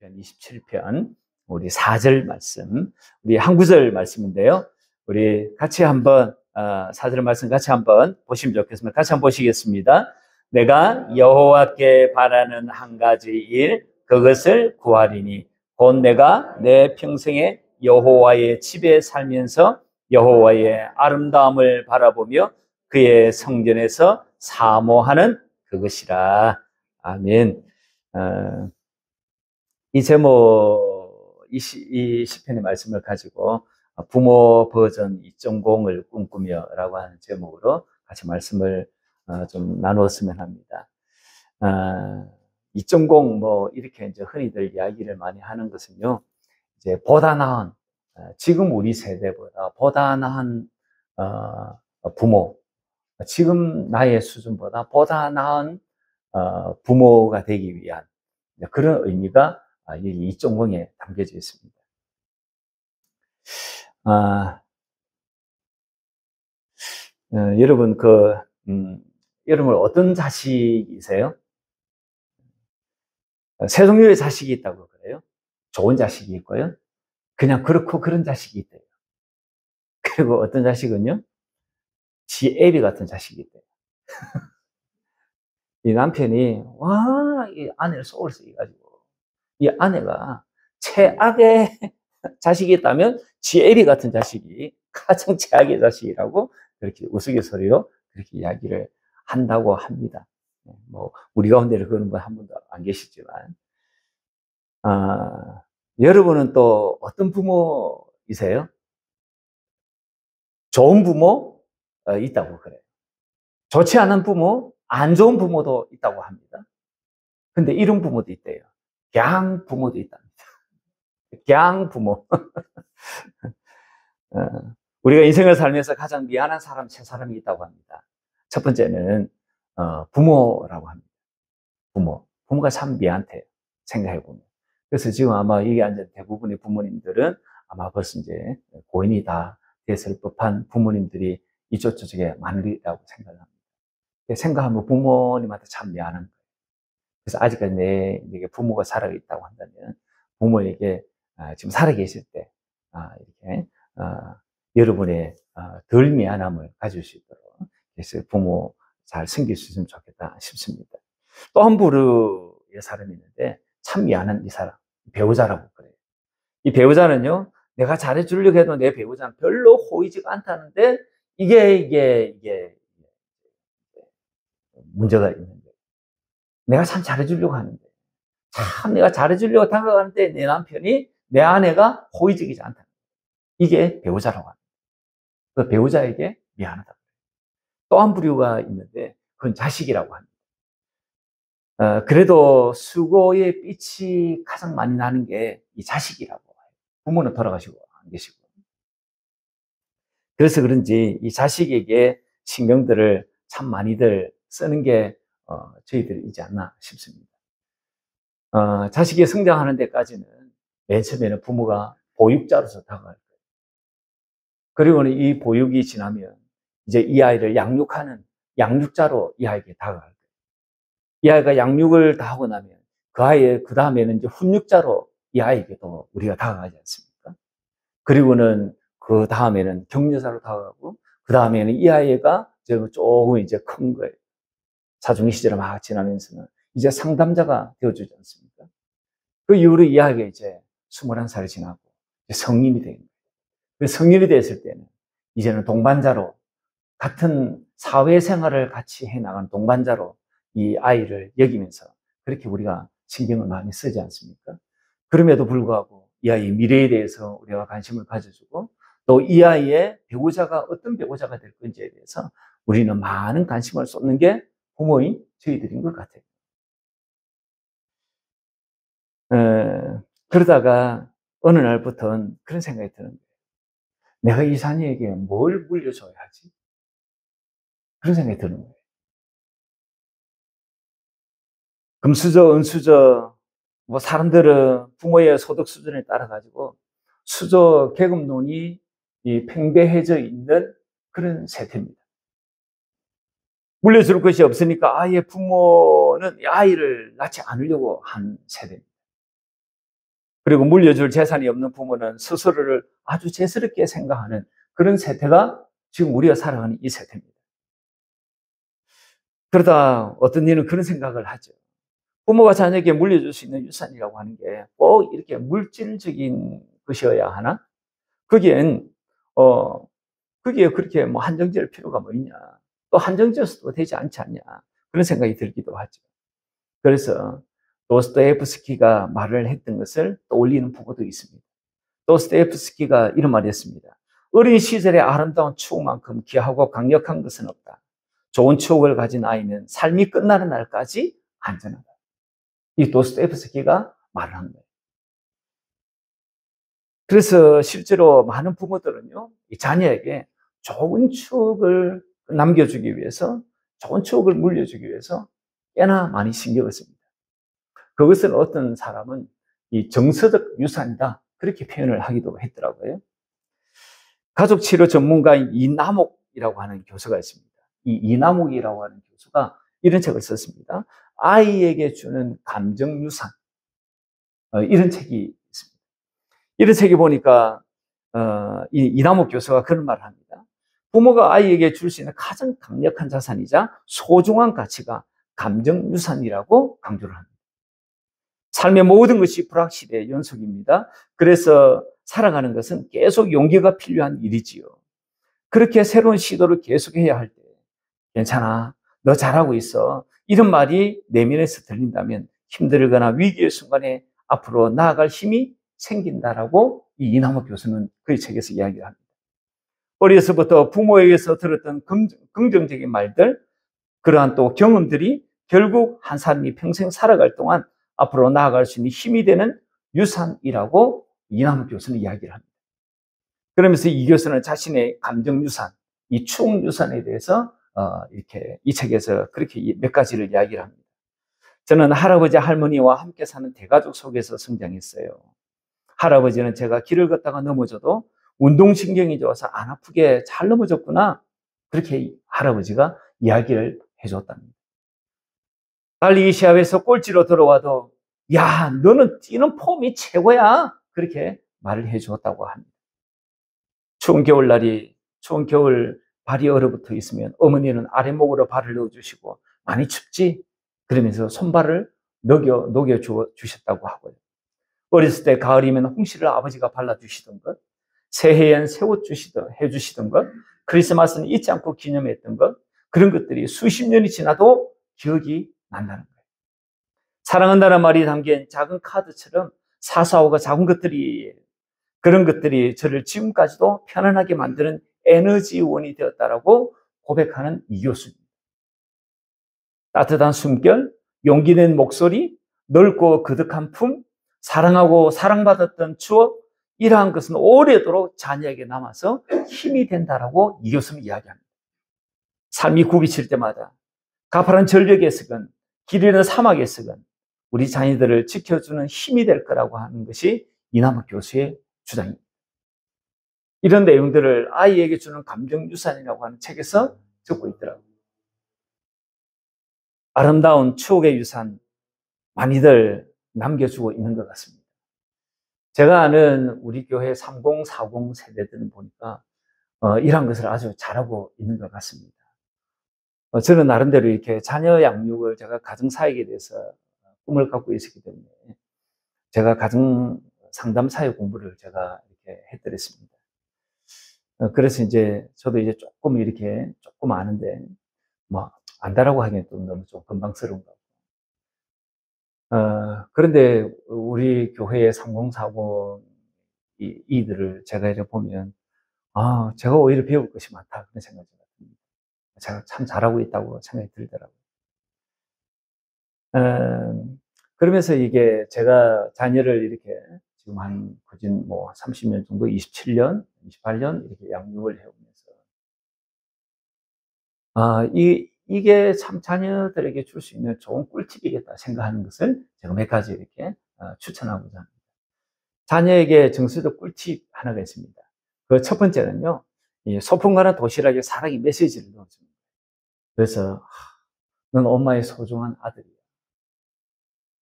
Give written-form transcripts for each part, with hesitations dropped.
시편 27편 우리 4절 말씀, 우리 한 구절 말씀인데요. 우리 같이 한번 4절 말씀 같이 한번 보시면 좋겠습니다. 같이 한번 보시겠습니다. 내가 여호와께 바라는 한 가지 일, 그것을 구하리니 곧 내가 내 평생에 여호와의 집에 살면서 여호와의 아름다움을 바라보며 그의 성전에서 사모하는 그것이라. 아멘. 이 제목, 이 시편의 말씀을 가지고 부모 버전 2.0을 꿈꾸며 라고 하는 제목으로 같이 말씀을 좀 나누었으면 합니다. 2.0 뭐 이렇게 이제 흔히들 이야기를 많이 하는 것은요, 이제 보다 나은, 지금 우리 세대보다 보다 나은 부모, 지금 나의 수준보다 보다 나은 부모가 되기 위한 그런 의미가 여기 2.0에 담겨져 있습니다. 여러분, 여러분 어떤 자식이세요? 세 종류의 자식이 있다고 그래요. 좋은 자식이 있고요. 그냥 그렇고 그런 자식이 있대요. 그리고 어떤 자식은요, 지 애비 같은 자식이 있대요. 이 남편이 이 아내를 속을 썩여가지고 이 아내가 최악의 자식이 있다면 지 애비 같은 자식이 가장 최악의 자식이라고 그렇게 우스갯소리로 그렇게 이야기를 한다고 합니다. 뭐 우리 가운데는 그런 분 한 분도 안 계시지만, 여러분은 또 어떤 부모이세요? 좋은 부모 있다고 그래요. 좋지 않은 부모, 안 좋은 부모도 있다고 합니다. 근데 이런 부모도 있대요. 갱 부모도 있답니다. 갱 부모. 우리가 인생을 살면서 가장 미안한 사람 세 사람이 있다고 합니다. 첫 번째는 부모라고 합니다. 부모가 참 미안해요. 생각해보면. 그래서 지금 아마 여기 앉은 대부분의 부모님들은 아마 벌써 이제 고인이 다 됐을 법한 부모님들이 이쪽 저쪽에 많으리라고 생각합니다. 생각하면 부모님한테 참 미안한 거예요. 그래서 아직까지 내게 부모가 살아있다고 한다면 부모에게 지금 살아계실 때 이렇게 여러분의 덜 미안함을 가질 수 있도록 그래서 부모 잘 섬길 수 있으면 좋겠다 싶습니다. 또 한 부류의 사람이 있는데 참 미안한 이 사람, 배우자라고 그래요. 이 배우자는요, 내가 잘해주려고 해도 내 배우자는 별로 호의지가 않다는데 이게 문제가 있는 거예요. 내가 참 잘해주려고 하는데, 참 내가 잘해주려고 다가가는데 내 남편이, 내 아내가 호의적이지 않다. 이게 배우자라고 합니다. 그 배우자에게 미안하다. 또 한 부류가 있는데 그건 자식이라고 합니다. 그래도 수고의 빛이 가장 많이 나는 게 이 자식이라고 해요. 부모는 돌아가시고 안 계시고. 그래서 그런지 이 자식에게 신경들을 참 많이들 쓰는 게 저희들이지 않나 싶습니다. 자식이 성장하는 데까지는 맨 처음에는 부모가 보육자로서 다가갈 거예요. 그리고는 이 보육이 지나면 이제 이 아이를 양육하는 양육자로 이 아이에게 다가갈 거예요. 이 아이가 양육을 다 하고 나면 그 다음에는 이제 훈육자로 이 아이에게도 우리가 다가가지 않습니까? 그리고는 그 다음에는 격려자로 다가가고 그 다음에는 이 아이가 조금 이제 큰 거예요. 사춘기 시절을 막 지나면서는 이제 상담자가 되어주지 않습니까? 그 이후로 이 아이가 이제 21살이 지나고 성인이 되는 거예요. 그 성인이 됐을 때는 이제는 동반자로 같은 사회생활을 같이 해나가는 동반자로 이 아이를 여기면서 그렇게 우리가 신경을 많이 쓰지 않습니까? 그럼에도 불구하고 이 아이의 미래에 대해서 우리가 관심을 가져주고 또 이 아이의 배우자가 어떤 배우자가 될 건지에 대해서 우리는 많은 관심을 쏟는 게 부모인 저희들인 것 같아요. 그러다가 어느 날부터는 그런 생각이 드는 거예요. 내가 이 자녀에게 뭘 물려줘야 하지? 그런 생각이 드는 거예요. 금수저, 은수저, 뭐 사람들은 부모의 소득 수준에 따라 가지고 수저 계급론이 팽배해져 있는 그런 세태입니다. 물려줄 것이 없으니까 아예 부모는 아이를 낳지 않으려고 한 세대입니다. 그리고 물려줄 재산이 없는 부모는 스스로를 아주 죄스럽게 생각하는 그런 세태가 지금 우리가 살아가는 이 세태입니다. 그러다 어떤 이는 그런 생각을 하죠. 부모가 자녀에게 물려줄 수 있는 유산이라고 하는 게 꼭 이렇게 물질적인 것이어야 하나? 거기엔, 거기에 그렇게 뭐 한정지을 필요가 뭐 있냐. 또 한정지어서도 되지 않지 않냐. 그런 생각이 들기도 하죠. 그래서 도스토옙스키가 말을 했던 것을 떠올리는 부부도 있습니다. 도스토옙스키가 이런 말을 했습니다. 어린 시절의 아름다운 추억만큼 귀하고 강력한 것은 없다. 좋은 추억을 가진 아이는 삶이 끝나는 날까지 안전하다. 이 도스토옙스키가 말을 한 거예요. 그래서 실제로 많은 부모들은요, 이 자녀에게 좋은 추억을 남겨주기 위해서, 좋은 추억을 물려주기 위해서 꽤나 많이 신경을 씁니다. 그것을 어떤 사람은 이 정서적 유산이다, 그렇게 표현을 하기도 했더라고요. 가족치료 전문가인 이남옥이라고 하는 교수가 있습니다. 이 이남옥이라고 하는 교수가 이런 책을 썼습니다. 아이에게 주는 감정 유산. 이런 책이 있습니다. 이런 책이 보니까 이남옥 교수가 그런 말을 합니다. 부모가 아이에게 줄 수 있는 가장 강력한 자산이자 소중한 가치가 감정 유산이라고 강조를 합니다. 삶의 모든 것이 불확실의 연속입니다. 그래서 살아가는 것은 계속 용기가 필요한 일이지요. 그렇게 새로운 시도를 계속해야 할 때 괜찮아, 너 잘하고 있어, 이런 말이 내면에서 들린다면 힘들거나 위기의 순간에 앞으로 나아갈 힘이 생긴다라고 이 이남옥 교수는 그의 책에서 이야기를 합니다. 어려서부터 부모에게서 들었던 긍정적인 말들, 그러한 또 경험들이 결국 한 사람이 평생 살아갈 동안 앞으로 나아갈 수 있는 힘이 되는 유산이라고 이남옥 교수는 이야기를 합니다. 그러면서 이 교수는 자신의 감정 유산, 이 추억 유산에 대해서 이렇게 이 책에서 그렇게 몇 가지를 이야기를 합니다. 저는 할아버지 할머니와 함께 사는 대가족 속에서 성장했어요. 할아버지는 제가 길을 걷다가 넘어져도 운동신경이 좋아서 안 아프게 잘 넘어졌구나, 그렇게 할아버지가 이야기를 해줬답니다. 달리기 시합에서 꼴찌로 들어와도 야, 너는 뛰는 폼이 최고야, 그렇게 말을 해주었다고 합니다. 추운 겨울 발이 얼어붙어 있으면 어머니는 아랫목으로 발을 넣어주시고 많이 춥지? 그러면서 손발을 녹여 주셨다고 하고요. 어렸을 때 가을이면 홍시를 아버지가 발라주시던 것, 새해엔 새옷 해주시던 것, 크리스마스는 잊지 않고 기념했던 것, 그런 것들이 수십 년이 지나도 기억이 난다는 거예요. 사랑한다는 말이 담긴 작은 카드처럼 사소하고 작은 것들이, 그런 것들이 저를 지금까지도 편안하게 만드는 에너지원이 되었다라고 고백하는 이 교수입니다. 따뜻한 숨결, 용기 낸 목소리, 넓고 그득한 품, 사랑하고 사랑받았던 추억, 이러한 것은 오래도록 자녀에게 남아서 힘이 된다라고 이 교수는 이야기합니다. 삶이 굽이칠 때마다 가파른 절벽에서건 길 잃은 사막에서건 우리 자녀들을 지켜주는 힘이 될 거라고 하는 것이 이남옥 교수의 주장입니다. 이런 내용들을 아이에게 주는 감정유산이라고 하는 책에서 적고 있더라고요. 아름다운 추억의 유산 많이들 남겨주고 있는 것 같습니다. 제가 아는 우리 교회 3040 세대들은 보니까 이러한 것을 아주 잘하고 있는 것 같습니다. 저는 나름대로 이렇게 자녀 양육을 제가 가정사역에 대해서 꿈을 갖고 있었기 때문에 제가 가정 상담 사역 공부를 제가 이렇게 해드렸습니다. 그래서 이제 저도 이제 조금 아는데 뭐 안다라고 하기엔 또 너무 좀 건방스러운 거. 그런데 우리 교회의 3040 이들을 제가 이렇게 보면 제가 오히려 배울 것이 많다, 그런 생각이 듭니다. 제가 참 잘하고 있다고 생각이 들더라고요. 그러면서 이게 제가 자녀를 이렇게 지금 한 거진 뭐 30년 정도, 27년, 28년 이렇게 양육을 해오면서 이게 참 자녀들에게 줄 수 있는 좋은 꿀팁이겠다 생각하는 것을 제가 몇 가지 이렇게 추천하고자 합니다. 자녀에게 정서적 꿀팁 하나가 있습니다. 그 첫 번째는요, 이 소풍가나 도시락에 사랑의 메시지를 넣어줍니다. 그래서 넌 엄마의 소중한 아들이야,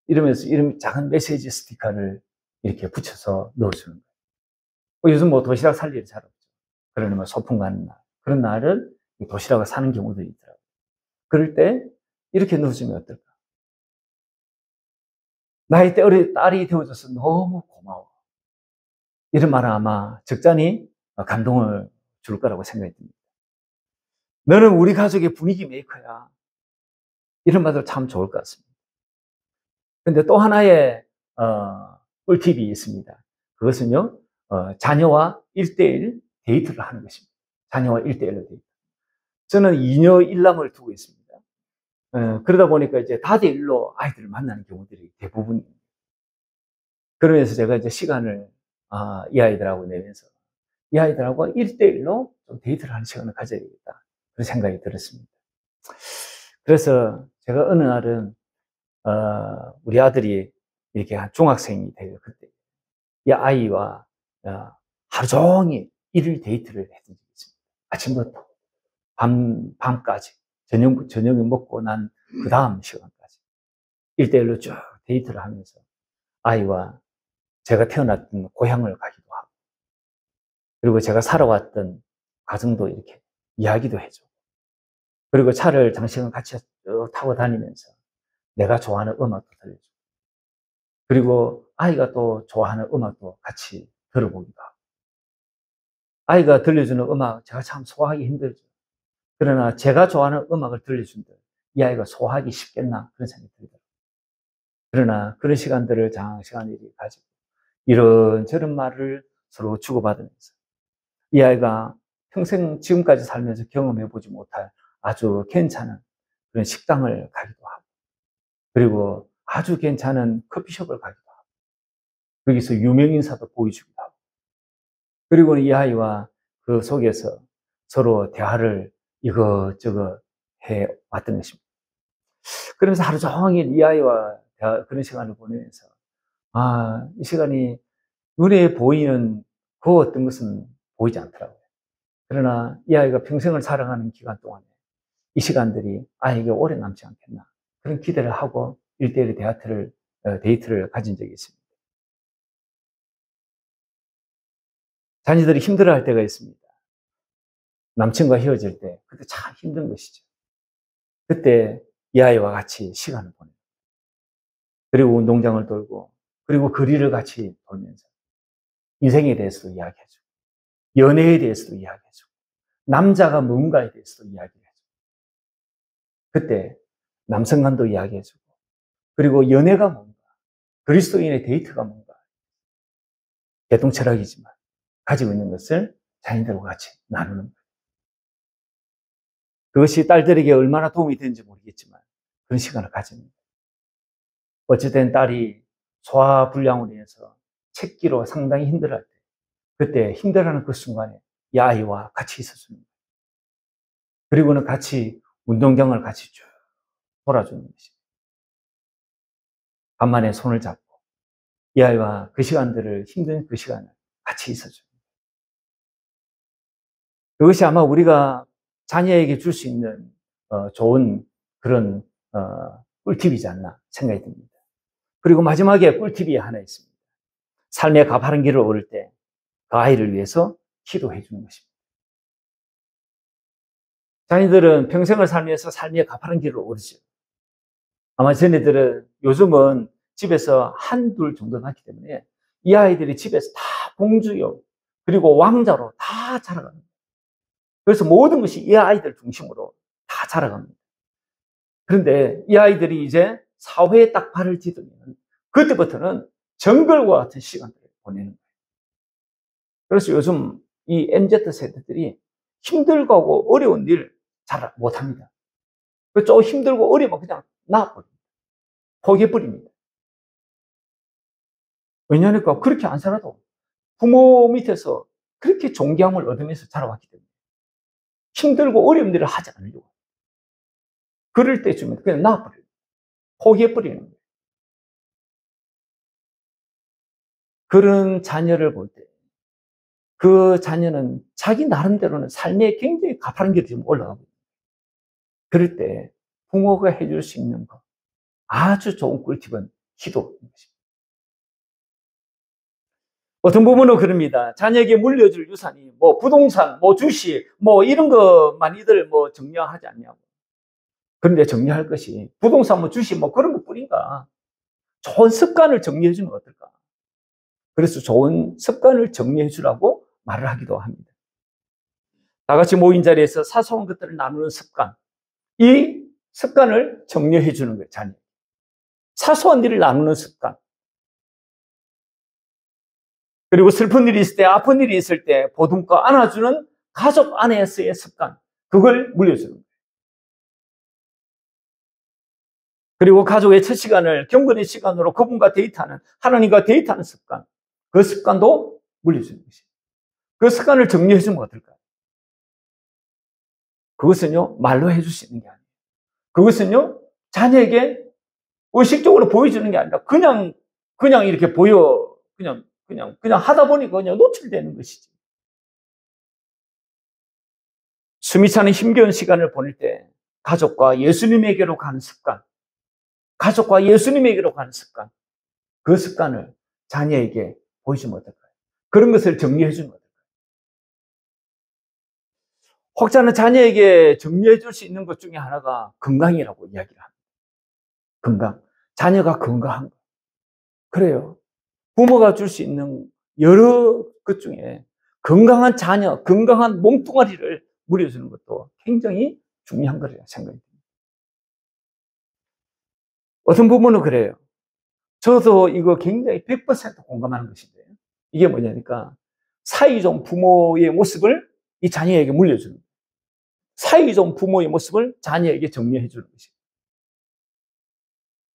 이러면서 이런 작은 메시지 스티커를 이렇게 붙여서 넣어주는 거예요. 요즘 뭐 도시락 살 일이 잘 없죠. 그러니 뭐 소풍 가는 날. 그런 날은 도시락을 사는 경우들이 있더라고요. 그럴 때 이렇게 넣어주면 어떨까? 나의 딸이 되어줘서 너무 고마워. 이런 말은 아마 적잖이 감동을 줄 거라고 생각이 듭니다. 너는 우리 가족의 분위기 메이커야. 이런 말도 참 좋을 것 같습니다. 근데 또 하나의 꿀팁이 있습니다. 그것은요, 자녀와 1대1 데이트를 하는 것입니다. 자녀와 1대1로 데이트. 저는 2녀 1남을 두고 있습니다. 그러다 보니까 이제 다대일로 아이들을 만나는 경우들이 대부분입니다. 그러면서 제가 이제 시간을 이 아이들하고 내면서 이 아이들하고 1대1로 좀 데이트를 하는 시간을 가져야겠다. 그런 생각이 들었습니다. 그래서 제가 어느 날은 우리 아들이 이렇게 한 중학생이 돼요. 그때 이 아이와 하루 종일 일일 데이트를 했던 적이 있습니다. 아침부터 밤까지 저녁을 먹고 난 그 다음 시간까지 1대1로 쭉 데이트를 하면서 아이와 제가 태어났던 고향을 가기도 하고 그리고 제가 살아왔던 과정도 이렇게 이야기도 해주고 그리고 차를 장시간 같이 타고 다니면서 내가 좋아하는 음악도 들려주고 그리고 아이가 또 좋아하는 음악도 같이 들어보기도 하고 아이가 들려주는 음악 제가 참 소화하기 힘들죠. 그러나 제가 좋아하는 음악을 들려준들 이 아이가 소화하기 쉽겠나 그런 생각이 들더라고요. 그러나 그런 시간들을 장시간 가지고 이런저런 말을 서로 주고받으면서 이 아이가 평생 지금까지 살면서 경험해보지 못할 아주 괜찮은 그런 식당을 가기도 하고 그리고 아주 괜찮은 커피숍을 가기도 하고 거기서 유명인사도 보여주기도 하고 그리고 이 아이와 그 속에서 서로 대화를 이것저것 해왔던 것입니다. 그러면서 하루 종일 이 아이와 그런 시간을 보내면서 이 시간이 눈에 보이는 그 어떤 것은 보이지 않더라고요. 그러나 이 아이가 평생을 살아가는 기간 동안에 이 시간들이 아이에게 오래 남지 않겠나 그런 기대를 하고 1대1 데이트를 가진 적이 있습니다. 자녀들이 힘들어할 때가 있습니다. 남친과 헤어질 때 그때 참 힘든 것이죠. 그때 이 아이와 같이 시간을 보내고 그리고 운동장을 돌고 그리고 거리를 같이 돌면서 인생에 대해서도 이야기해주고 연애에 대해서도 이야기해주고 남자가 뭔가에 대해서도 이야기해주고 그때 남성간도 이야기해주고 그리고 연애가 뭔가 그리스도인의 데이트가 뭔가 대동철학이지만 가지고 있는 것을 자녀들과 같이 나누는 거예요. 그것이 딸들에게 얼마나 도움이 되는지 모르겠지만 그런 시간을 가집니다. 어쨌든 딸이 소화불량으로 인해서 책기로 상당히 힘들어할 때 그때 힘들어하는 그 순간에 이 아이와 같이 있었습니다. 그리고는 같이 운동장을 같이 쭉 돌아주는 것입니다. 간만에 손을 잡고 이 아이와 그 시간들을 힘든 그 시간을 같이 있어줍니다. 그것이 아마 우리가 자녀에게 줄 수 있는 좋은 그런 꿀팁이지 않나 생각이 듭니다. 그리고 마지막에 꿀팁이 하나 있습니다. 삶의 가파른 길을 오를 때 그 아이를 위해서 기도해 주는 것입니다. 자녀들은 평생을 살면서 삶의 가파른 길을 오르죠. 아마 쟤네들은 요즘은 집에서 한둘 정도 낳기 때문에 이 아이들이 집에서 다 공주요 그리고 왕자로 다 자라갑니다. 그래서 모든 것이 이 아이들 중심으로 다 자라갑니다. 그런데 이 아이들이 이제 사회에 딱 발을 디디면 그때부터는 정글과 같은 시간들을 보내는 거예요. 그래서 요즘 이 MZ 세대들이 힘들고 어려운 일 잘 못합니다. 좀 힘들고 어려우면 그냥 놔버립니다. 포기해버립니다. 왜냐하니까 그렇게 안 살아도 부모 밑에서 그렇게 존경을 얻으면서 자라왔기 때문에 힘들고 어려운 일을 하지 않으려고. 그럴 때쯤에 그냥 놔버려요. 포기해버리는 거예요. 그런 자녀를 볼 때 그 자녀는 자기 나름대로는 삶에 굉장히 가파른 길을 지금 올라가고 있어요. 그럴 때 부모가 해줄 수 있는 거 아주 좋은 꿀팁은 기도인 것입니다. 어떤 부분은 그럽니다. 자녀에게 물려줄 유산이 뭐 부동산, 뭐 주식, 뭐 이런 거 많이들 뭐 정리하지 않냐고. 그런데 정리할 것이 부동산, 뭐 주식, 뭐 그런 것뿐인가. 좋은 습관을 정리해 주면 어떨까? 그래서 좋은 습관을 정리해 주라고 말을 하기도 합니다. 다 같이 모인 자리에서 사소한 것들을 나누는 습관. 이 습관을 정리해 주는 거예요, 자녀. 사소한 일을 나누는 습관. 그리고 슬픈 일이 있을 때, 아픈 일이 있을 때 보듬고 안아주는 가족 안에서의 습관. 그걸 물려주는 거예요. 그리고 가족의 첫 시간을 경건의 시간으로 그분과 데이트하는, 하나님과 데이트하는 습관. 그 습관도 물려주는 것이에요. 그 습관을 정리해 주면 어떨까요? 그것은요, 말로 해줄 수 있는 게 아니에요. 그것은요, 자녀에게 의식적으로 보여주는 게 아니라 그냥 이렇게 그냥 하다 보니까 그냥 노출되는 것이지. 숨이 차는 힘겨운 시간을 보낼 때 가족과 예수님에게로 가는 습관, 가족과 예수님에게로 가는 습관, 그 습관을 자녀에게 보여주면 어떨까요? 그런 것을 정리해 주면 어떨까요? 혹자는 자녀에게 정리해 줄 수 있는 것 중에 하나가 건강이라고 이야기를 합니다. 건강. 자녀가 건강한 것. 그래요. 부모가 줄 수 있는 여러 것 중에 건강한 자녀, 건강한 몸뚱아리를 물려주는 것도 굉장히 중요한 거라고 생각이 듭니다. 어떤 부모는 그래요. 저도 이거 굉장히 100% 공감하는 것인데요. 이게 뭐냐니까 사이 좋은 부모의 모습을 이 자녀에게 물려주는 거예요. 사이 좋은 부모의 모습을 자녀에게 정리해 주는 것이에요.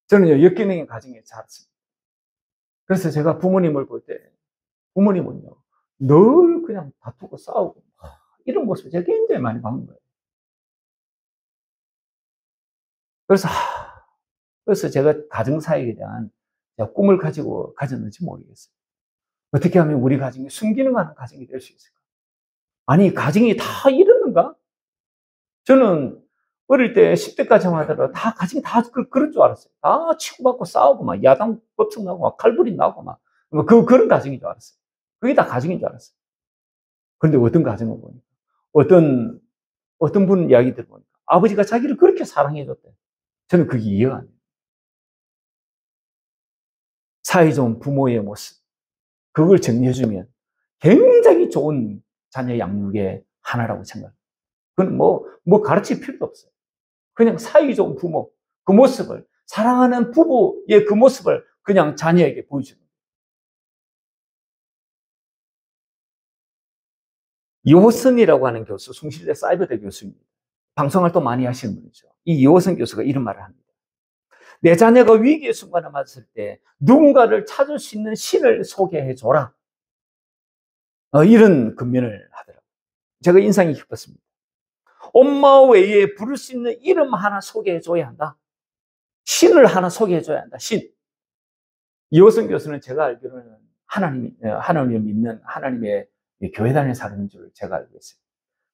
저는요, 역기능의 가정에 자랐습니다. 그래서 제가 부모님을 볼 때 부모님은요, 늘 그냥 다투고 싸우고 이런 모습을 제가 굉장히 많이 본 거예요. 그래서 제가 가정사역에 대한 꿈을 가지고 가졌는지 모르겠어요. 어떻게 하면 우리 가정이 순기능하는 가정이 될 수 있을까? 아니, 가정이 다 이렇는가? 저는 어릴 때 10대까지만 하더라도 다 가정이 다 그런 줄 알았어요. 다 치고받고 싸우고 막 야당 법석 나고 막 칼부림 나고 막 그런 가정인 줄 알았어요. 그게 다 가정인 줄 알았어요. 그런데 어떤 가정을 보니까 어떤 분 이야기 들어보니까 아버지가 자기를 그렇게 사랑해줬대. 저는 그게 이해가 안 돼요. 사이좋은 부모의 모습. 그걸 정리해주면 굉장히 좋은 자녀 양육의 하나라고 생각합니다. 그건 뭐 가르칠 필요도 없어요. 그냥 사이좋은 부모, 그 모습을, 사랑하는 부부의 그 모습을 그냥 자녀에게 보여주는 거예요. 이호선이라고 하는 교수, 숭실대 사이버대 교수입니다. 방송활동 많이 하시는 분이죠. 이 이호선 교수가 이런 말을 합니다. 내 자녀가 위기의 순간을 맞았을 때 누군가를 찾을 수 있는 신을 소개해줘라. 이런 근면을 하더라고요. 제가 인상이 깊었습니다. 엄마 외에 부를 수 있는 이름 하나 소개해줘야 한다. 신을 하나 소개해줘야 한다. 신. 이호선 교수는 제가 알기로는 하나님을 믿는 하나님의 교회 다니는 사람인 줄 제가 알고 있어요.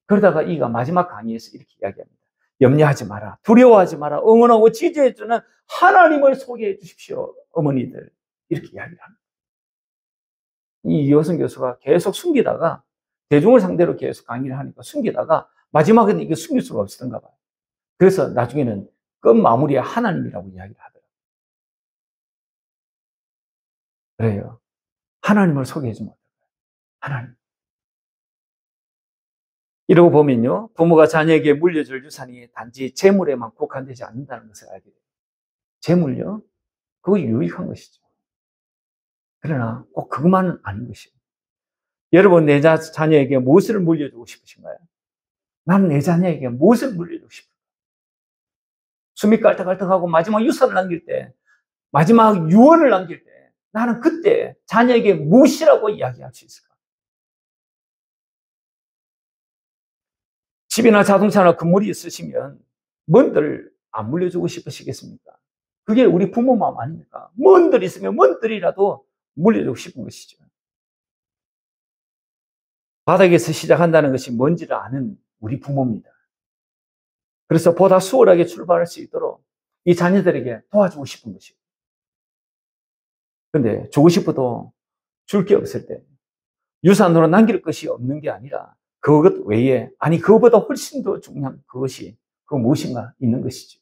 그러다가 이가 마지막 강의에서 이렇게 이야기합니다. 염려하지 마라. 두려워하지 마라. 응원하고 지지해주는 하나님을 소개해 주십시오. 어머니들. 이렇게 이야기를 합니다. 이 이호선 교수가 계속 숨기다가 대중을 상대로 계속 강의를 하니까 숨기다가 마지막에는 이게 숨길 수가 없었던가 봐요. 그래서 나중에는 끝 마무리에 하나님이라고 이야기를 하더라고요. 그래요. 하나님을 소개해 주면 어떨까요? 하나님. 이러고 보면요. 부모가 자녀에게 물려줄 유산이 단지 재물에만 국한되지 않는다는 것을 알게 돼요. 재물요? 그거 유익한 것이죠. 그러나 꼭 그것만은 아닌 것이에요. 여러분, 내 자녀에게 무엇을 물려주고 싶으신가요? 나는 내 자녀에게 무엇을 물려주고 싶을까? 숨이 깔딱깔딱하고 마지막 유산을 남길 때, 마지막 유언을 남길 때, 나는 그때 자녀에게 무엇이라고 이야기할 수 있을까? 집이나 자동차나 건물이 있으시면 뭔들 안 물려주고 싶으시겠습니까? 그게 우리 부모 마음 아닙니까? 뭔들 있으면 뭔들이라도 물려주고 싶은 것이죠. 바닥에서 시작한다는 것이 뭔지를 아는 우리 부모입니다. 그래서 보다 수월하게 출발할 수 있도록 이 자녀들에게 도와주고 싶은 것이에요. 그런데 주고 싶어도 줄 게 없을 때, 유산으로 남길 것이 없는 게 아니라 그것 외에, 아니 그것보다 훨씬 더 중요한 그것이 그 무엇인가 있는 것이죠.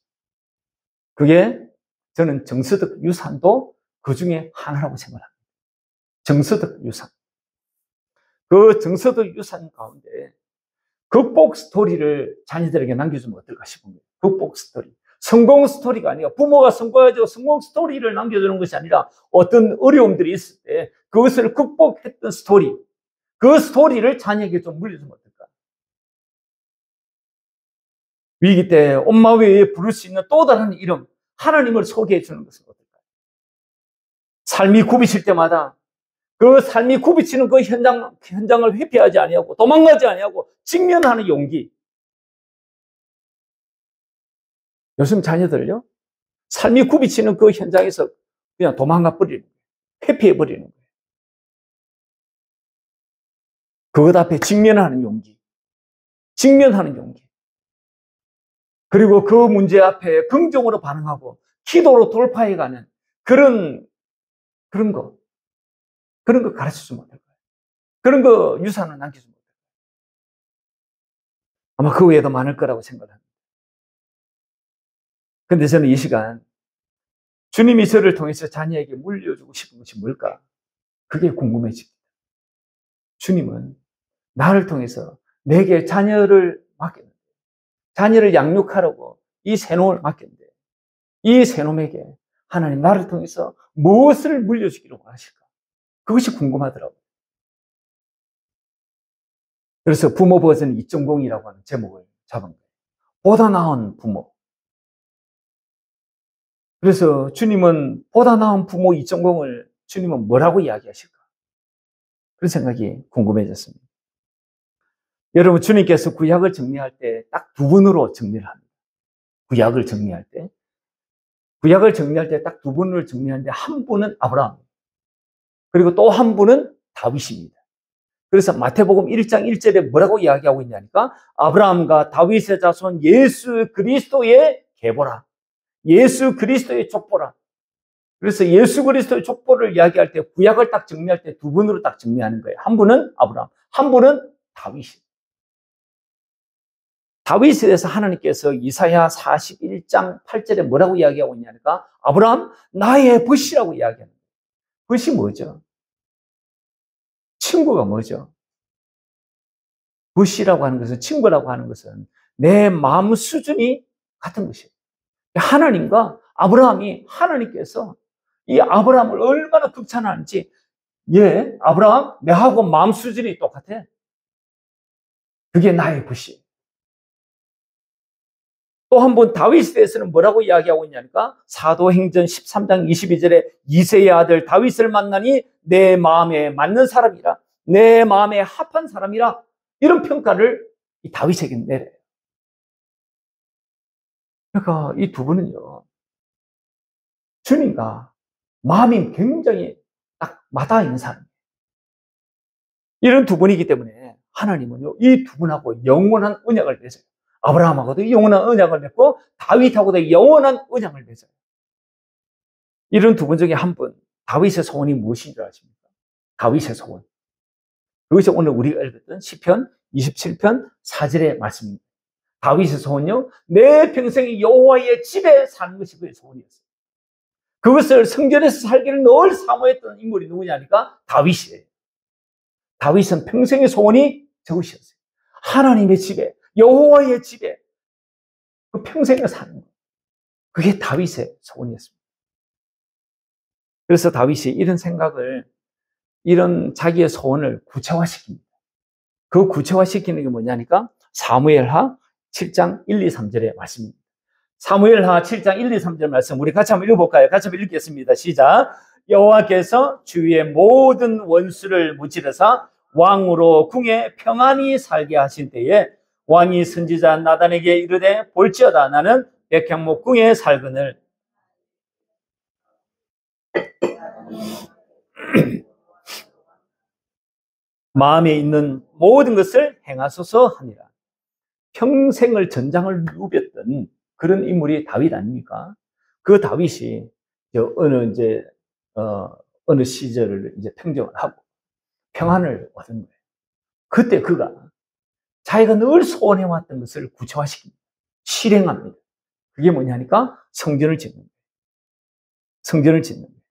그게 저는 정서적 유산도 그 중에 하나라고 생각합니다. 정서적 유산. 그 정서적 유산 가운데 극복 스토리를 자녀들에게 남겨주면 어떨까 싶습니다. 극복 스토리. 성공 스토리가 아니라 부모가 성공해서 성공 스토리를 남겨주는 것이 아니라 어떤 어려움들이 있을 때 그것을 극복했던 스토리, 그 스토리를 자녀에게 좀 물려주면 어떨까? 위기 때 엄마 외에 부를 수 있는 또 다른 이름, 하나님을 소개해 주는 것은 어떨까요? 삶이 굽이실 때마다 그 삶이 굽이치는 그 현장을 회피하지 아니하고 도망가지 아니하고 직면하는 용기. 요즘 자녀들요, 삶이 굽이치는 그 현장에서 그냥 도망가 버리는 거예요. 회피해 버리는 거예요. 그것 앞에 직면하는 용기. 직면하는 용기. 그리고 그 문제 앞에 긍정으로 반응하고 기도로 돌파해가는 그런 거. 그런 거 가르쳐주면 어떨까요? 그런 거 유산을 남겨주면 어떨까요? 아마 그 외에도 많을 거라고 생각합니다. 근데 저는 이 시간 주님이 저를 통해서 자녀에게 물려주고 싶은 것이 뭘까? 그게 궁금해집니다. 주님은 나를 통해서 내게 자녀를 맡겼는데, 자녀를 양육하라고 이 새놈을 맡겼는데, 이 새놈에게 하나님 나를 통해서 무엇을 물려주기로 원하실까? 그것이 궁금하더라고요. 그래서 부모 버전 2.0이라고 하는 제목을 잡은 거예요. 보다 나은 부모. 그래서 주님은 보다 나은 부모 2.0을 주님은 뭐라고 이야기하실까? 그런 생각이 궁금해졌습니다. 여러분, 주님께서 구약을 정리할 때 딱 두 분으로 정리를 합니다. 구약을 정리할 때 딱 두 분을 정리하는데 한 분은 아브라함, 그리고 또 한 분은 다윗입니다. 그래서 마태복음 1장 1절에 뭐라고 이야기하고 있냐니까 아브라함과 다윗의 자손 예수 그리스도의 계보라. 예수 그리스도의 족보라. 그래서 예수 그리스도의 족보를 이야기할 때 구약을 딱 정리할 때 두 분으로 딱 정리하는 거예요. 한 분은 아브라함, 한 분은 다윗입니다. 다윗에 대해서 하나님께서 이사야 41장 8절에 뭐라고 이야기하고 있냐니까 아브라함 나의 벗이라고 이야기합니다. 벗이 뭐죠? 친구가 뭐죠? 벗이라고 하는 것은, 친구라고 하는 것은 내 마음 수준이 같은 것이에요. 하나님과 아브라함이, 하나님께서 이 아브라함을 얼마나 극찬하는지, 예, 아브라함 내하고 마음 수준이 똑같아. 그게 나의 벗이에요. 또 한 번 다윗에 대해서는 뭐라고 이야기하고 있냐니까 사도행전 13장 22절에 이새의 아들 다윗을 만나니 내 마음에 맞는 사람이라, 내 마음에 합한 사람이라, 이런 평가를 이 다윗에게 내려요. 그러니까 이 두 분은요, 주님과 마음이 굉장히 딱 맞아 있는 사람이에요. 이런 두 분이기 때문에 하나님은요, 이 두 분하고 영원한 언약을 맺어요. 아브라함하고도 영원한 언약을 맺고 다윗하고도 영원한 언약을 맺어요. 이런 두 분 중에 한 분, 다윗의 소원이 무엇인 줄 아십니까? 다윗의 소원. 그것이 오늘 우리가 읽었던 시편 27편 4절의 말씀입니다. 다윗의 소원요, 내 평생에 여호와의 집에 사는 것이 그의 소원이었어요. 그것을 성전에서 살기를 늘 사모했던 인물이 누구냐니까 다윗이에요. 다윗은 평생의 소원이 저것이었어요. 하나님의 집에, 여호와의 집에 그 평생을 사는 것. 그게 다윗의 소원이었습니다. 그래서 다윗이 이런 생각을, 이런 자기의 소원을 구체화시킵니다. 그 구체화시키는 게 뭐냐니까 사무엘하 7장 1, 2, 3절의 말씀입니다. 사무엘하 7장 1, 2, 3절 말씀 우리 같이 한번 읽어볼까요? 같이 한번 읽겠습니다. 시작. 여호와께서 주위의 모든 원수를 무찌르사 왕으로 궁에 평안히 살게 하신 때에 왕이 선지자 나단에게 이르되 볼지어다 나는 백향목 궁에 살거늘 마음에 있는 모든 것을 행하소서 하니라. 평생을 전장을 누볐던 그런 인물이 다윗 아닙니까? 그 다윗이 어느 시절을 이제 평정을 하고 평안을 얻은 거예요. 그때 그가 자기가 늘 소원해왔던 것을 구체화시킵니다. 실행합니다. 그게 뭐냐니까 성전을 짓는 거예요. 성전을 짓는 거예요.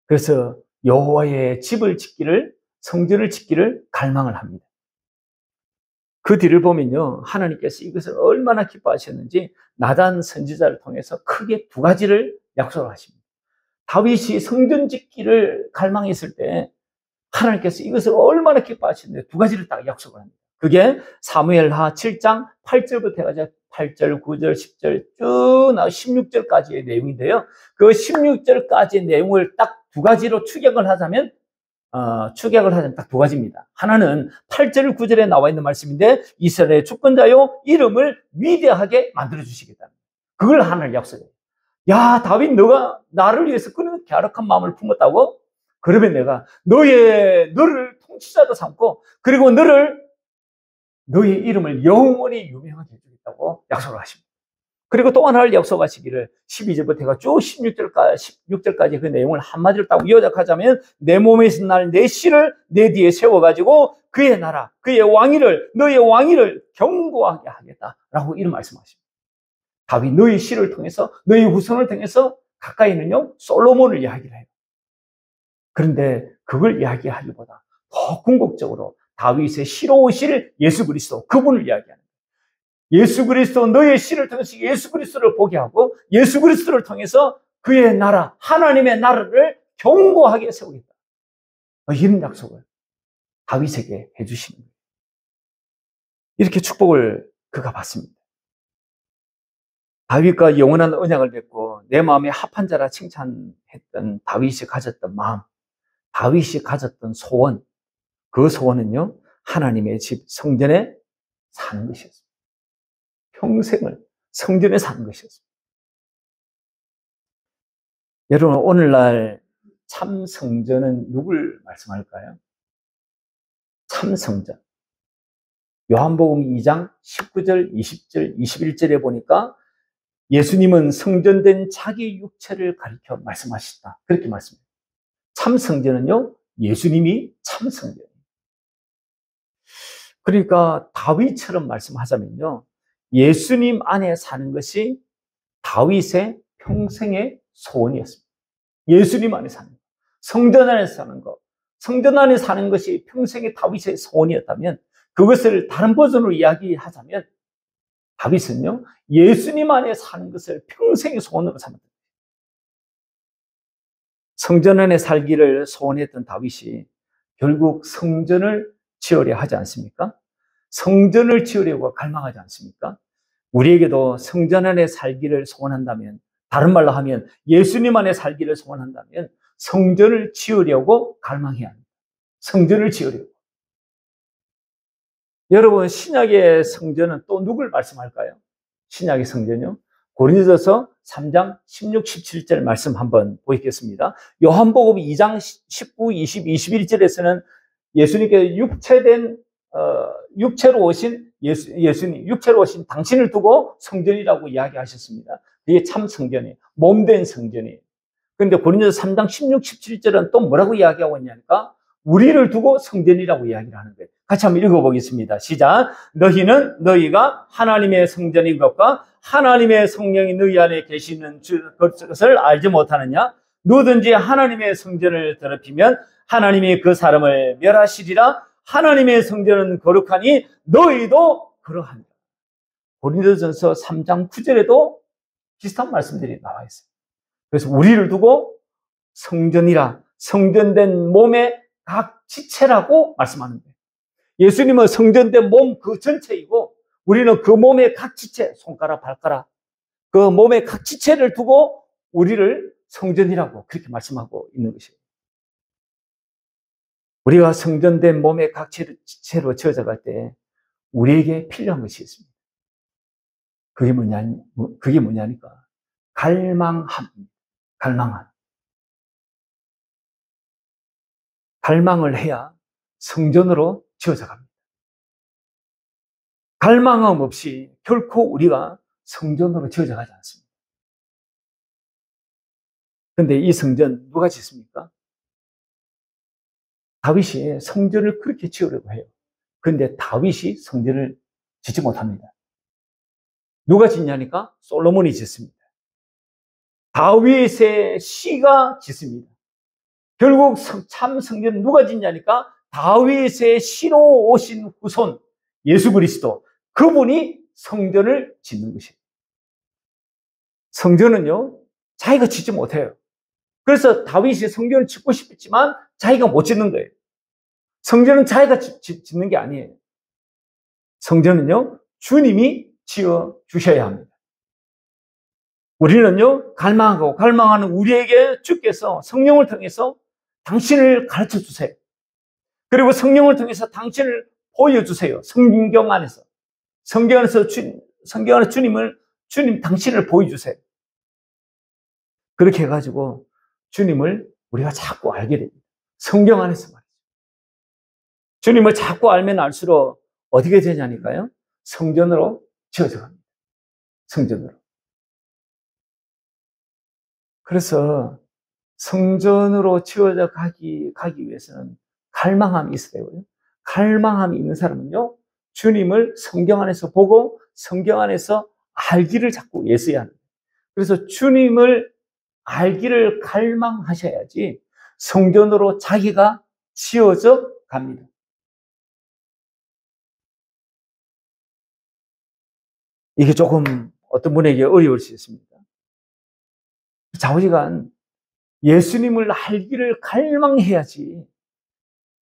그래서 여호와의 집을 짓기를, 성전을 짓기를 갈망을 합니다. 그 뒤를 보면요, 하나님께서 이것을 얼마나 기뻐하셨는지 나단 선지자를 통해서 크게 두 가지를 약속을 하십니다. 다윗이 성전 짓기를 갈망했을 때 하나님께서 이것을 얼마나 기뻐하시는데 두 가지를 딱 약속을 합니다. 그게 사무엘하 7장 8절부터 해가지고 8절, 9절, 10절 쭉 나와 16절까지의 내용인데요. 그 16절까지의 내용을 딱 두 가지로 축약을 하자면 딱 두 가지입니다. 하나는 8절, 9절에 나와 있는 말씀인데 이스라엘의 주권자요 이름을 위대하게 만들어주시겠다. 그걸 하나님 약속해요. 야, 다윗 너가 나를 위해서 그런 갸륵한 마음을 품었다고? 그러면 내가 너를 통치자로 삼고 그리고 너의 이름을 영원히 유명하게 해주겠다고 약속을 하십니다. 그리고 또 하나를 약속하시기를 12절부터 해가 쭉 16절까지 그 내용을 한마디로 딱 요약하자면 내 몸에서 날 내 씨를 내 뒤에 세워가지고 그의 나라, 그의 너의 왕위를 견고하게 하겠다라고 이런 말씀하십니다. 다윗 너의 씨를 통해서 너의 후손을 통해서 가까이는요 솔로몬을 이야기를 해요. 그런데 그걸 이야기하기보다 더 궁극적으로 다윗의 씨로 오실 예수 그리스도 그분을 이야기하는 거예요. 예수 그리스도 너의 씨를 통해서 예수 그리스도를 보게 하고 예수 그리스도를 통해서 그의 나라 하나님의 나라를 견고하게 세우겠다. 이런 약속을 다윗에게 해주시는 거예요. 이렇게 축복을 그가 받습니다. 다윗과 영원한 언약을 맺고 내 마음에 합한 자라 칭찬했던 다윗이 가졌던 마음, 다윗이 가졌던 소원, 그 소원은요 하나님의 집 성전에 사는 것이었습니다. 평생을 성전에 사는 것이었습니다. 여러분 오늘날 참 성전은 누굴 말씀할까요? 참 성전. 요한복음 2장 19절, 20절, 21절에 보니까 예수님은 성전된 자기 육체를 가리켜 말씀하셨다. 그렇게 말씀해요. 참 성전은요 예수님이 참 성전이에요. 그러니까 다윗처럼 말씀하자면요 예수님 안에 사는 것이 다윗의 평생의 소원이었습니다. 예수님 안에 사는 것, 성전 안에 사는 것, 성전 안에 사는 것이 평생의 다윗의 소원이었다면 그것을 다른 버전으로 이야기하자면 다윗은요 예수님 안에 사는 것을 평생의 소원으로 삼았다. 성전 안에 살기를 소원했던 다윗이 결국 성전을 지으려 하지 않습니까? 성전을 지으려고 갈망하지 않습니까? 우리에게도 성전 안에 살기를 소원한다면, 다른 말로 하면 예수님 안에 살기를 소원한다면 성전을 지으려고 갈망해야 합니다. 성전을 지으려고. 여러분 신약의 성전은 또 누굴 말씀할까요? 신약의 성전이요. 고린도서 3장 16, 17절 말씀 한번 보겠습니다. 요한복음 2장 19, 20, 21절에서는 예수님께 육체로 오신 예수님, 육체로 오신 당신을 두고 성전이라고 이야기하셨습니다. 이게 참 성전이에요. 몸된 성전이에요. 그런데 고린도서 3장 16, 17절은 또 뭐라고 이야기하고 있냐니까 우리를 두고 성전이라고 이야기를 하는 거예요. 같이 한번 읽어보겠습니다. 시작. 너희가 하나님의 성전인 것과 하나님의 성령이 너희 안에 계시는 것을 알지 못하느냐? 누구든지 하나님의 성전을 더럽히면 하나님이 그 사람을 멸하시리라. 하나님의 성전은 거룩하니 너희도 그러하니라. 고린도전서 3장 9절에도 비슷한 말씀들이 나와 있어요. 그래서 우리를 두고 성전이라, 성전된 몸의 각 지체라고 말씀하는 거예요. 예수님은 성전된 몸 그 전체이고 우리는 그 몸의 각 지체, 손가락, 발가락, 그 몸의 각 지체를 두고 우리를 성전이라고 그렇게 말씀하고 있는 것이에요. 우리가 성전된 몸의 각 지체로 지어져 갈 때 우리에게 필요한 것이 있습니다. 그게 뭐냐니까 갈망함입니다. 갈망함. 갈망을 해야 성전으로 지어져 갑니다. 갈망함 없이 결코 우리가 성전으로 지어져 가지 않습니다. 그런데 이 성전 누가 짓습니까? 다윗이 성전을 그렇게 지으려고 해요. 그런데 다윗이 성전을 짓지 못합니다. 누가 짓냐니까? 솔로몬이 짓습니다. 다윗의 씨가 짓습니다. 결국 참 성전 누가 짓냐니까? 다윗의 씨로 오신 후손 예수 그리스도, 그분이 성전을 짓는 것이에요. 성전은요, 자기가 짓지 못해요. 그래서 다윗이 성전을 짓고 싶었지만 자기가 못 짓는 거예요. 성전은 자기가 짓는 게 아니에요. 성전은요, 주님이 지어 주셔야 합니다. 우리는요, 갈망하는 우리에게 주께서 성령을 통해서 당신을 가르쳐 주세요. 그리고 성령을 통해서 당신을 보여주세요. 성경 안에서. 성경 안에서 주님 당신을 보여주세요. 그렇게 해가지고 주님을 우리가 자꾸 알게 됩니다. 성경 안에서 말이죠. 주님을 자꾸 알면 알수록 어떻게 되냐니까요? 성전으로 지어져 갑니다. 성전으로. 그래서 성전으로 지어져 가기 위해서는 갈망함이 있어야 되고요. 갈망함이 있는 사람은요, 주님을 성경 안에서 보고 성경 안에서 알기를 자꾸 애써야 합니다. 그래서 주님을 알기를 갈망하셔야지 성전으로 자기가 지어져 갑니다. 이게 조금 어떤 분에게 어려울 수 있습니다. 좌우지간 예수님을 알기를 갈망해야지,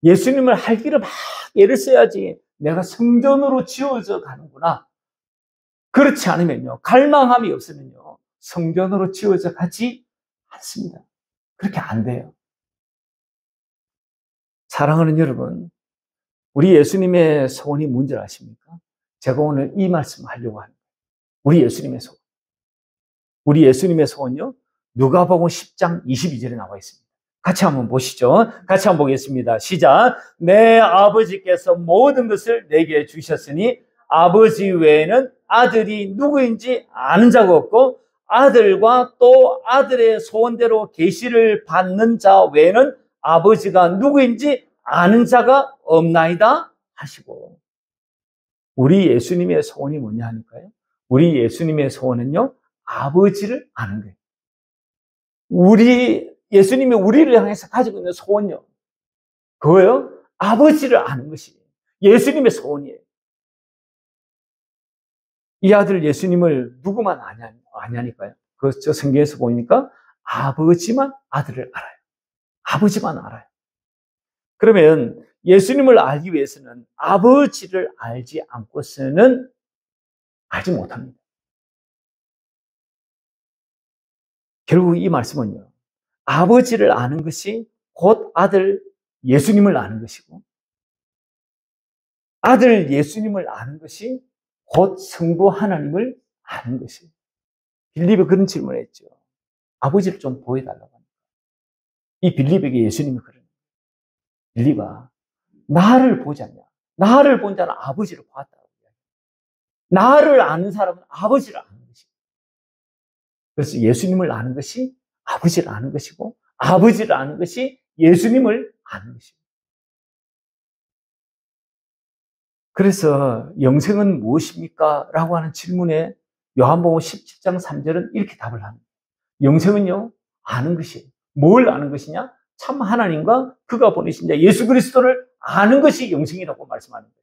예수님을 알기를 막 애를 써야지 내가 성전으로 지어져 가는구나. 그렇지 않으면요, 갈망함이 없으면요, 성전으로 지어져 가지 않습니다. 그렇게 안 돼요. 사랑하는 여러분, 우리 예수님의 소원이 뭔지 아십니까? 제가 오늘 이 말씀 하려고 합니다. 우리 예수님의 소원. 우리 예수님의 소원요, 누가복음 10장 22절에 나와 있습니다. 같이 한번 보시죠. 같이 한번 보겠습니다. 시작. 내 아버지께서 모든 것을 내게 주셨으니 아버지 외에는 아들이 누구인지 아는 자가 없고 아들과 또 아들의 소원대로 계시를 받는 자 외에는 아버지가 누구인지 아는 자가 없나이다 하시고, 우리 예수님의 소원이 뭐냐 하니까요, 우리 예수님의 소원은요, 아버지를 아는 거예요. 예수님이 우리를 향해서 가지고 있는 소원요, 그거요, 아버지를 아는 것이 예수님의 소원이에요. 이 아들 예수님을 누구만 아냐니까요. 저 성경에서 보니까 아버지만 아들을 알아요. 아버지만 알아요. 그러면 예수님을 알기 위해서는 아버지를 알지 않고서는 알지 못합니다. 결국 이 말씀은요, 아버지를 아는 것이 곧 아들 예수님을 아는 것이고, 아들 예수님을 아는 것이 곧 성부 하나님을 아는 것이에요. 빌립이 그런 질문을 했죠. 아버지를 좀 보여달라고 합니다. 이 빌립에게 예수님이 그러는 거예요. 빌립아, 나를 보지 않냐? 나를 본 자는 아버지를 보았다고. 나를 아는 사람은 아버지를 아는 것이고, 그래서 예수님을 아는 것이 아버지를 아는 것이고, 아버지를 아는 것이 예수님을 아는 것이고. 그래서 영생은 무엇입니까? 라고 하는 질문에 요한복음 17장 3절은 이렇게 답을 합니다. 영생은요, 아는 것이에요. 뭘 아는 것이냐? 참 하나님과 그가 보내신 자 예수 그리스도를 아는 것이 영생이라고 말씀하는 거예요.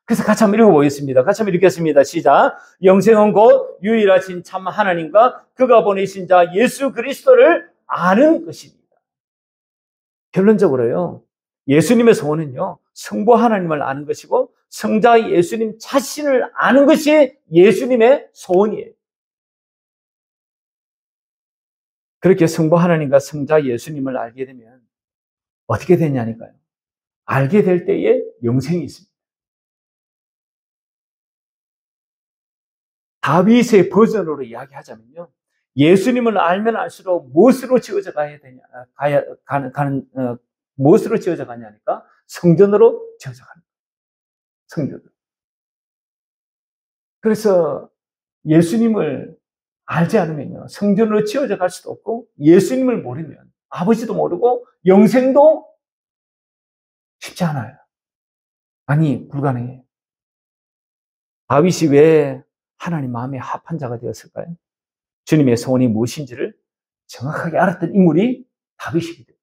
그래서 같이 한번 읽어보겠습니다. 같이 한번 읽겠습니다. 시작. 영생은 곧 유일하신 참 하나님과 그가 보내신 자 예수 그리스도를 아는 것입니다. 결론적으로요, 예수님의 소원은요, 성부 하나님을 아는 것이고 성자 예수님 자신을 아는 것이 예수님의 소원이에요. 그렇게 성부 하나님과 성자 예수님을 알게 되면 어떻게 되냐니까요, 알게 될 때에 영생이 있습니다. 다윗의 버전으로 이야기하자면요, 예수님을 알면 알수록 무엇으로 지어져 무엇으로 지어져 가냐니까 성전으로 지어져 가는 거예요. 성전으로. 그래서 예수님을 알지 않으면요, 성전으로 지어져 갈 수도 없고, 예수님을 모르면 아버지도 모르고 영생도 쉽지 않아요. 아니, 불가능해요. 다윗이 왜 하나님 마음에 합한 자가 되었을까요? 주님의 소원이 무엇인지를 정확하게 알았던 인물이 다윗이거든요.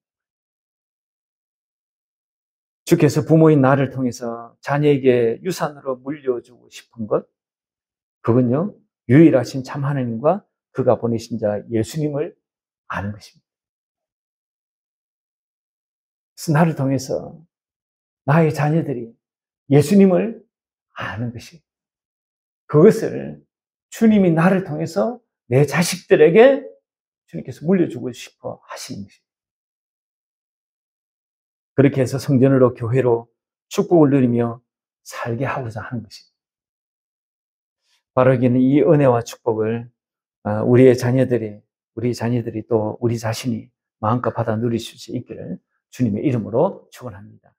주께서 부모인 나를 통해서 자녀에게 유산으로 물려주고 싶은 것, 그건요, 유일하신 참 하나님과 그가 보내신 자 예수님을 아는 것입니다. 그래서 나를 통해서 나의 자녀들이 예수님을 아는 것이, 그것을 주님이 나를 통해서 내 자식들에게 주님께서 물려주고 싶어 하시는 것입니다. 그렇게 해서 성전으로 교회로 축복을 누리며 살게 하고자 하는 것입니다. 바라기는 이 은혜와 축복을 우리 자녀들이 또 우리 자신이 마음껏 받아 누릴 수 있기를 주님의 이름으로 축원합니다.